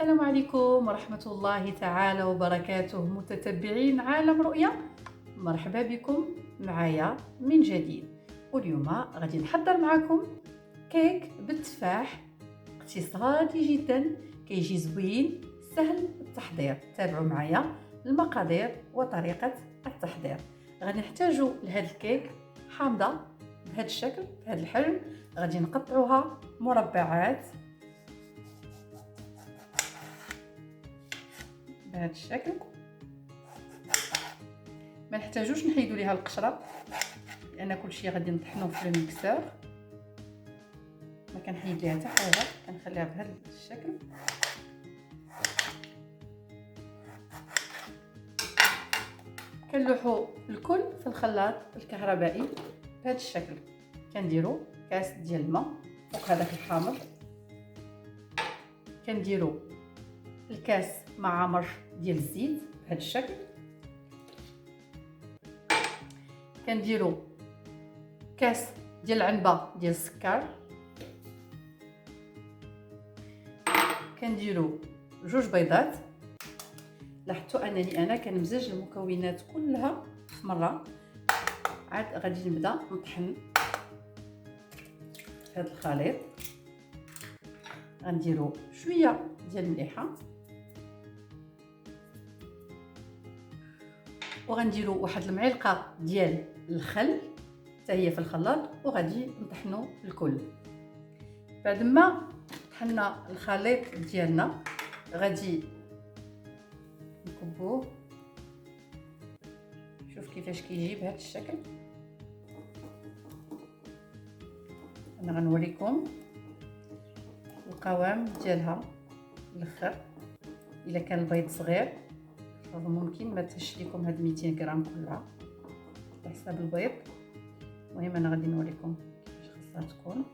السلام عليكم ورحمة الله تعالى وبركاته متتبعين عالم رؤية، مرحبا بكم معايا من جديد. واليوم غادي نحضر معكم كيك بالتفاح اقتصادي جدا، كيجي زوين سهل التحضير. تابعوا معايا المقادير وطريقة التحضير. غادي نحتاجوا لهذا الكيك حامضة بهذا الشكل بهذا الحجم، غادي نقطعوها مربعات بهذا الشكل. ما نحتاجوش نحيدو ليها القشره لان كلشي غادي نطحنوه في الميكسور. ما كنحيد ليها حتى حاجه، كنخليها بهذا الشكل. كنلوحو الكل في الخلاط الكهربائي بهذا الشكل. كنديرو كاس ديال الماء فوق هذاك الحامض، كنديرو الكاس مع عمر ديال الزيت بهذا الشكل، كنديرو كاس ديال العنبه ديال السكر، كنديرو 2 بيضات. لاحظتوا انني انا كنمزج المكونات كلها في مره. عاد غادي نبدا نطحن هذا الخليط. غنديرو شويه ديال المليحه، وغنديرو واحد المعلقه ديال الخل حتى هي في الخلاط، وغادي نطحنو الكل. بعد ما طحنا الخليط ديالنا غادي نكبوه. شوف كيفاش كيجي بهذا الشكل. انا غنوريكم القوام ديالها الاخر. الا كان البيض صغير ممكن ما تهش لكم هاد 200 غرام كلها على حساب البيض. المهم انا غادي نوريكم كيفاش خاصها تكون.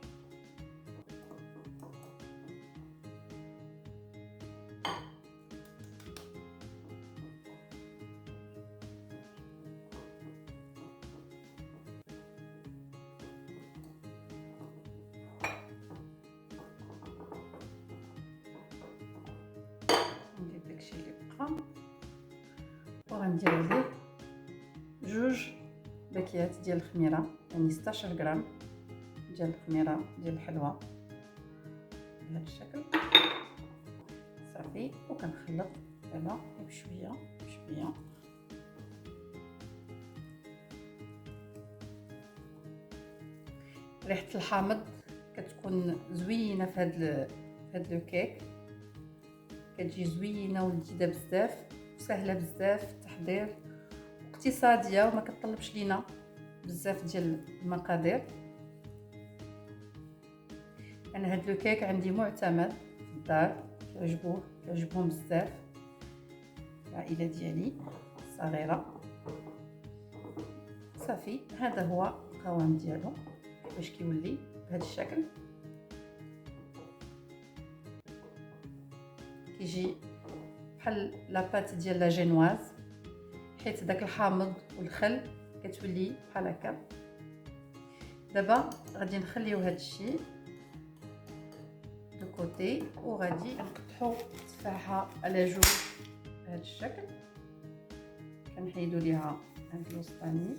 ندير داكشي اللي بقى وغندير عليه 2 باكيات ديال الخميره، يعني 16 غرام ديال الخميره ديال الحلوى بهذا الشكل. صافي، وكنخلط دابا بشويه بشويه. ريحه الحامض كتكون زوينه في هذا الكيك، كتجي زوينه ولذيذه بزاف وسهله بزاف في التحضير واقتصاديه وما كتطلبش لينا بزاف ديال المقادير. انا هاد لو كيك عندي معتمد في الدار، كيعجبهم بزاف العائله ديالي الصغيره. صافي، هذا هو القوام ديالو كيفاش كيولي بهذا الشكل. كيجي بحال لاباط ديال لا جينواز، حيت داك الحامض والخل كتولي بحال هكا. دابا غادي نخليو هذا الشيء دو كوتي، وغادي نقطعو التفاحه على جوج بهذا الشكل. كنحيدو ليها هاد الوسطاني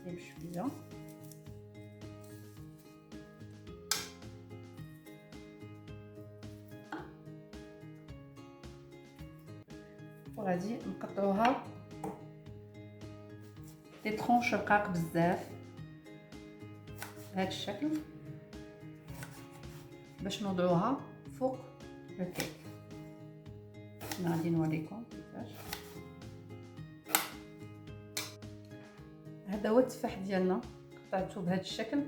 غير بشويه. وغادي نقطعوها دي طرونش رقاق بزاف بهذا الشكل باش نوضعوها فوق الكيك. انا غادي نوريكم كيفاش. هذا هو التفاح ديالنا، قطعته بهذا الشكل.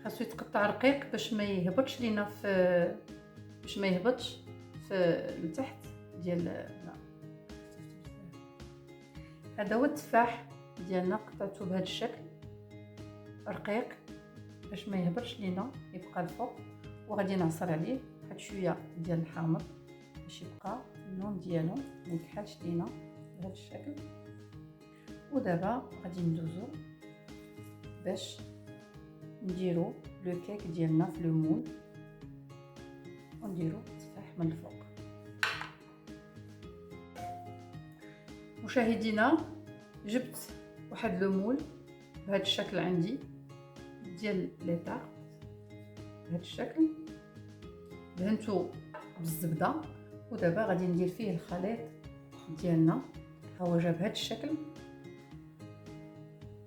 خاصو يتقطع رقيق باش ما يهبطش لينا باش ما يهبطش في لتحت ديال لا. هذا هو التفاح ديالنا، قطعته بهذا الشكل رقيق باش ما يهبطش لينا، يبقى الفوق. وغادي نعصر عليه واحد شويه ديال الحامض باش يبقى اللون ديالو ما يكحلش لينا بهذا الشكل. ودابا غادي ندوزو باش نديرو لو كيك ديالنا في لو مول، ونديرو التفاح من الفوق. مشاهدينا جبت واحد لو مول بهذا الشكل عندي ديال لي طارت بهذا الشكل، دهنتو بالزبده، ودابا غادي ندير فيه الخليط ديالنا. ها هو جا بهذا الشكل،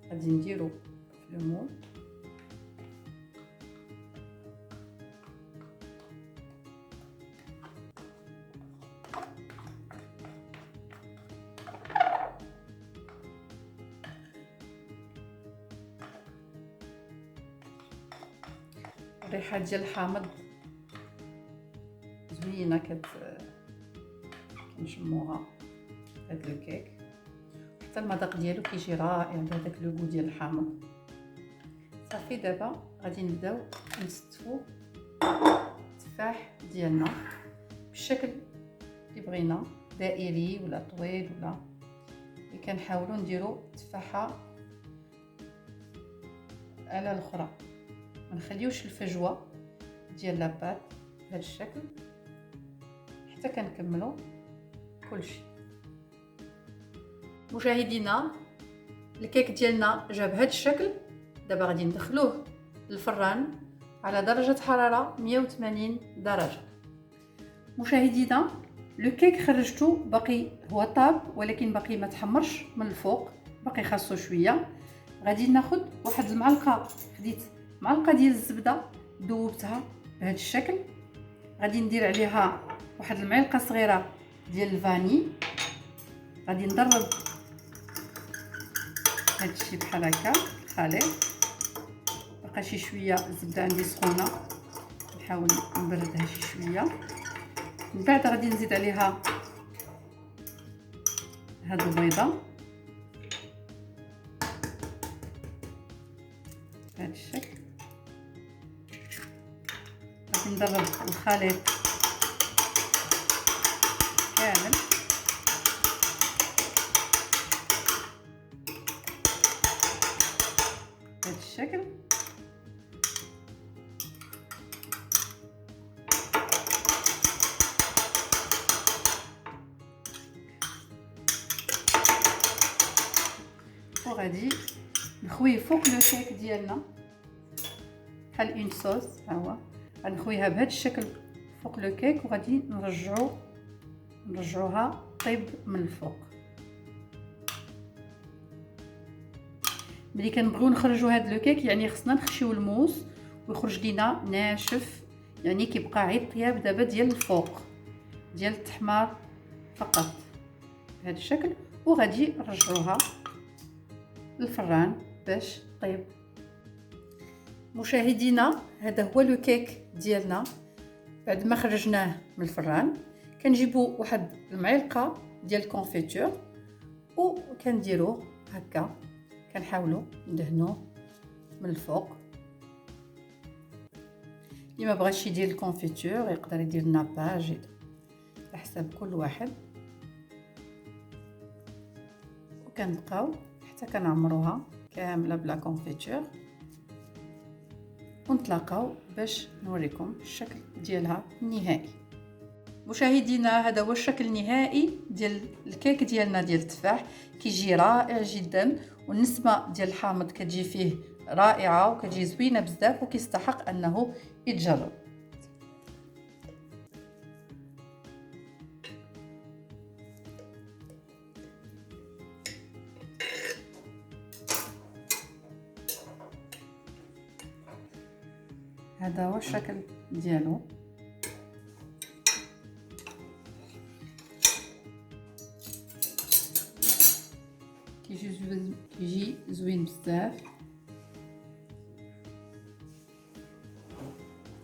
غادي نديرو في المول. الريحه ديال الحامض زوينه كنشموها هاد لو كيك، حتى المذاق ديالو كيجي رائع بهذاك لو غو ديال الحامض. صافي دابا غادي نبداو نستفو التفاح ديالنا بالشكل اللي بغينا، دائري ولا طويل ولا اللي كنحاولوا نديرو تفاحه على الاخرى، ما نخليوش الفجوه ديال لاباط بهذا الشكل حتى كنكملوا كلشي. مشاهدينا الكيك ديالنا جا بهذا الشكل، دابا غادي ندخلوه للفران على درجه حراره 180 درجه. مشاهدينا لو كيك خرجته باقي هو طاب، ولكن باقي ما تحمرش من الفوق، باقي خاصو شويه. غادي ناخذ واحد المعلقه، خديت معلقه ديال الزبده ذوبتها بهذا الشكل، غادي ندير عليها واحد المعلقه صغيره ديال الفاني، غادي نضرب هادشي بحال هكا الخليط. بقى شي شويه الزبده عندي سخونه، نحاول نبردها شي شويه. من بعد غادي نزيد عليها هاد البيضه بهذا الشكل، غادي نضرب الخليط كامل بهذا الشكل. وغادي نخويه فوق لو كيك ديالنا بحال اون صوص. ها هو غنخويها بهذا الشكل فوق لو كيك، وغادي نرجعوها طيب من الفوق. ملي كنبغيو نخرجوا هذا لو كيك يعني خصنا نخشيو الموس ويخرج لينا ناشف، يعني كيبقى غير الطياب دابا ديال الفوق ديال التحمار فقط بهذا الشكل. وغادي نرجعوها للفران باش طيب. مشاهدينا هذا هو لو كيك ديالنا بعد ما خرجناه من الفران. كنجيبو واحد المعلقه ديال الكونفيتور وكنديروه هكا، كنحاولوا ندهنوه من الفوق. اللي ما بغاش يدير الكونفيتور يقدر يدير ناباج على حسب كل واحد، وكنبقاو حتى كنعمروها كامله بلا كونفيتور، ونتلاقاو باش نوريكم الشكل ديالها النهائي. مشاهدينا هذا هو الشكل النهائي ديال الكيك ديالنا ديال التفاح، كيجي رائع جدا، والنسمه ديال الحامض كتجي فيه رائعه وكتجي زوينه بزاف، وكيستحق انه يتجرب. هذا هو الشكل ديالو. كيجي زوين بزاف،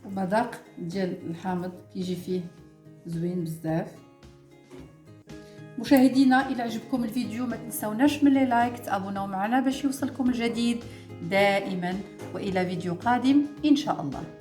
المذاق ديال الحامض كيجي فيه زوين بزاف. مشاهدينا الى عجبكم الفيديو ما تنسوناش من لي لايك، تابوناو معنا باش يوصلكم الجديد دائما، والى فيديو قادم ان شاء الله.